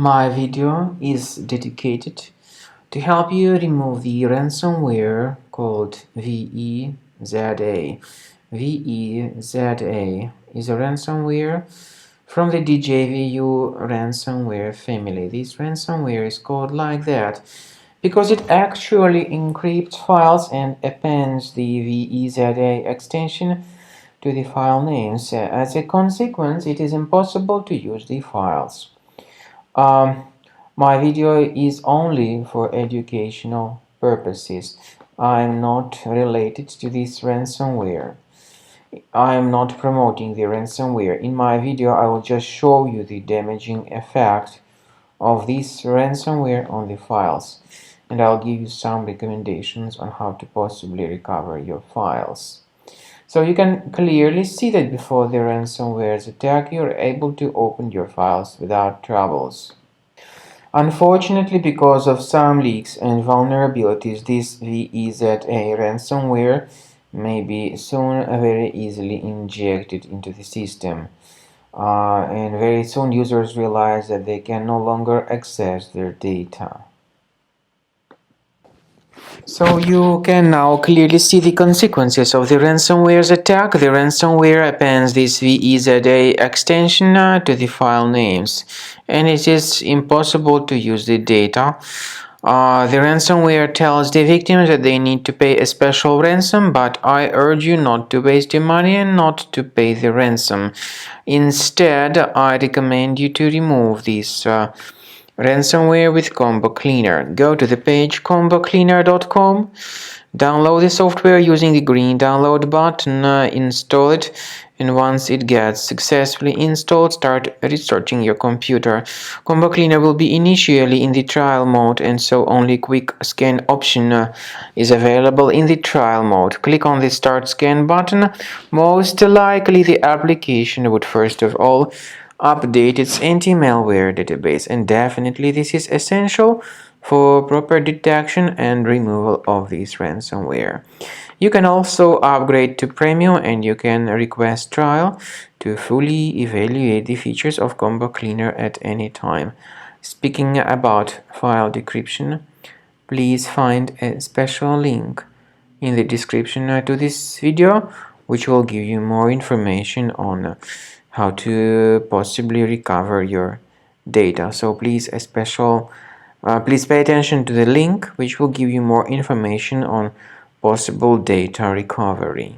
My video is dedicated to help you remove the ransomware called Veza. Veza is a ransomware from the DJVU ransomware family. This ransomware is called like that because it actually encrypts files and appends the Veza extension to the file names. As a consequence, it is impossible to use the files. Um, my video is only for educational purposes. I am not related to this ransomware. I am not promoting the ransomware. In my video, I will just show you the damaging effect of this ransomware on the files, and I'll give you some recommendations on how to possibly recover your files. So you can clearly see that before the ransomware's attack, you're able to open your files without troubles. Unfortunately, because of some leaks and vulnerabilities, this Veza ransomware may be soon very easily injected into the system. And very soon users realize that they can no longer access their data. So you can now clearly see the consequences of the ransomware's attack. The ransomware appends this Veza extension to the file names, and it is impossible to use the data. The ransomware tells the victims that they need to pay a special ransom, but I urge you not to waste your money and not to pay the ransom. Instead, I recommend you to remove this ransomware with Combo Cleaner. Go to the page combocleaner.com, download the software using the green download button, install it, and once it gets successfully installed, start restarting your computer. Combo Cleaner will be initially in the trial mode, and so only quick scan option is available in the trial mode. Click on the start scan button. Most likely the application would first of all update its anti-malware database, and definitely this is essential for proper detection and removal of this ransomware. You can also upgrade to Premium, and you can request trial to fully evaluate the features of Combo Cleaner at any time. Speaking about file decryption, please find a special link in the description to this video, which will give you more information on how to possibly recover your data. So please pay attention to the link, which will give you more information on possible data recovery.